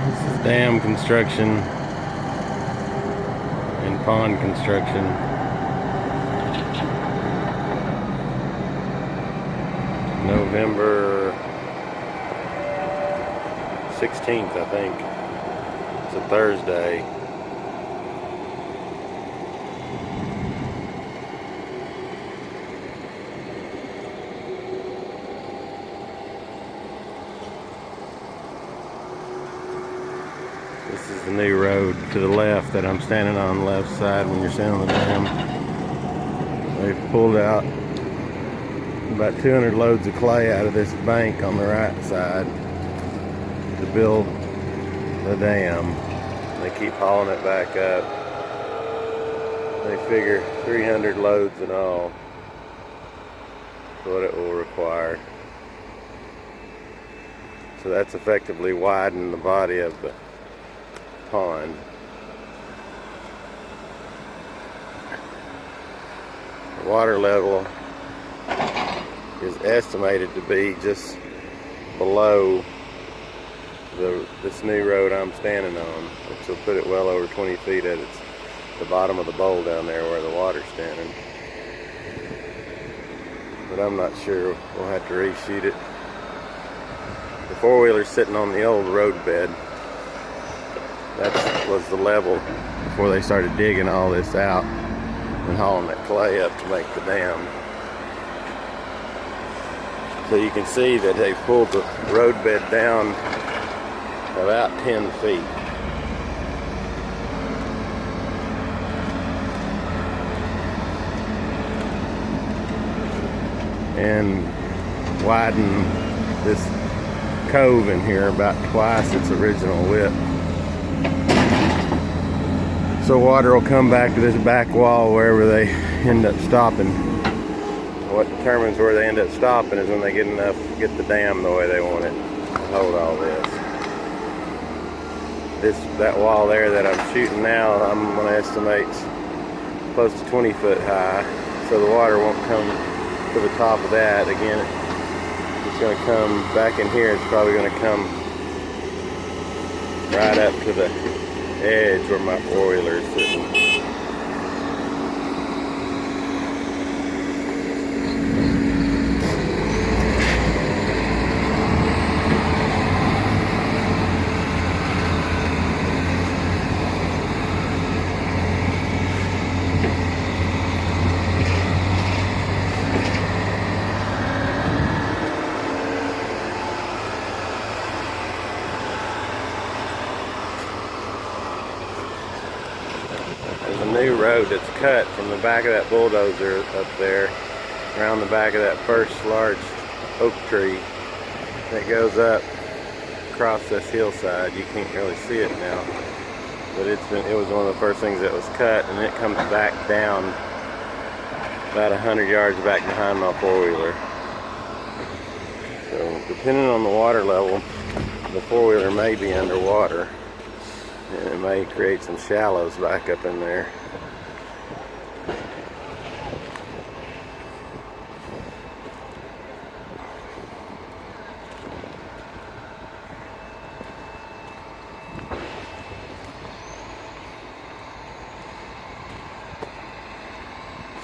This is dam construction and pond construction. November 16th, I think. It's a Thursday. This is the new road to the left that I'm standing on the left side when you're standing on the dam. They've pulled out about 200 loads of clay out of this bank on the right side to build the dam. They keep hauling it back up. They figure 300 loads in all is what it will require. So that's effectively widening the body of the pond. The water level is estimated to be just below this new road I'm standing on, which will put it well over 20 feet at the bottom of the bowl down there where the water's standing. But I'm not sure. We'll have to reshoot it. The four-wheeler's sitting on the old road bed. That was the level before they started digging all this out and hauling that clay up to make the dam. So you can see that they pulled the road bed down about 10 feet. And widened this cove in here about twice its original width. So water will come back to this back wall wherever they end up stopping. What determines where they end up stopping is when they get the dam the way they want it to hold all this. That wall there that I'm shooting now, I'm going to estimate close to 20 foot high, so the water won't come to the top of that. Again, it's going to come back in here. It's probably going to come right up to the edge where my four-wheeler is sitting. There's a new road that's cut from the back of that bulldozer up there, around the back of that first large oak tree that goes up across this hillside. You can't really see it now, but it was one of the first things that was cut, and it comes back down about 100 yards back behind my four-wheeler. So depending on the water level, the four-wheeler may be underwater, and it may create some shallows back up in there.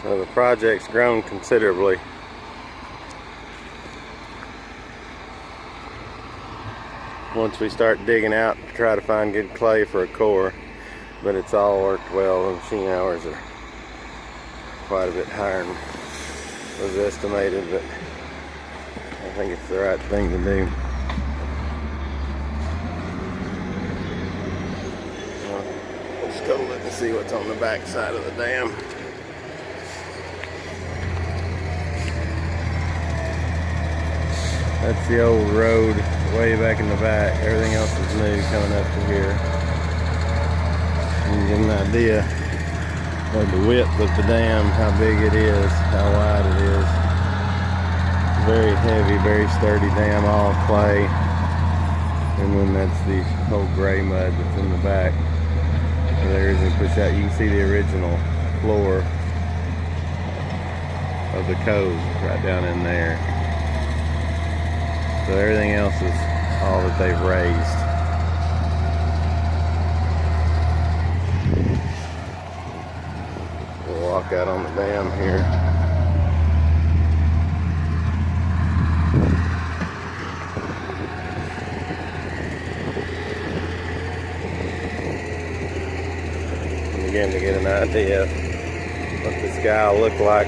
So the project's grown considerably. Once we start digging out to try to find good clay for a core, but it's all worked well. The machine hours are quite a bit higher than was estimated, but I think it's the right thing to do. Let's go look and see what's on the back side of the dam. That's the old road way back in the back. Everything else is new coming up to here. You can get an idea of the width of the dam, how big it is, how wide it is. Very heavy, very sturdy dam, all clay. And then that's the whole gray mud that's in the back. There's a push out. You can see the original floor of the cove right down in there. So everything else is all that they've raised. walk out on the dam here. And again, to get an idea of what the sky will look like,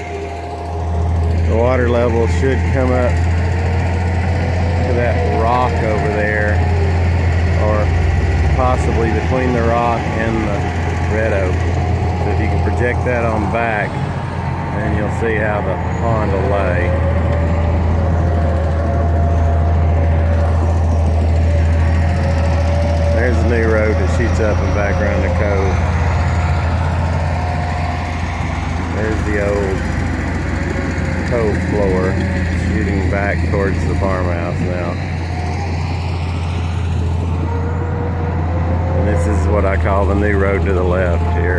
the water level should come up to that rock over there, or possibly between the rock and the red oak. So if you can project that on back, then you'll see how the pond will lay. There's the new road that shoots up and back around the cove. There's the old cove floor shooting back towards the farmhouse now. And this is what I call the new road to the left here.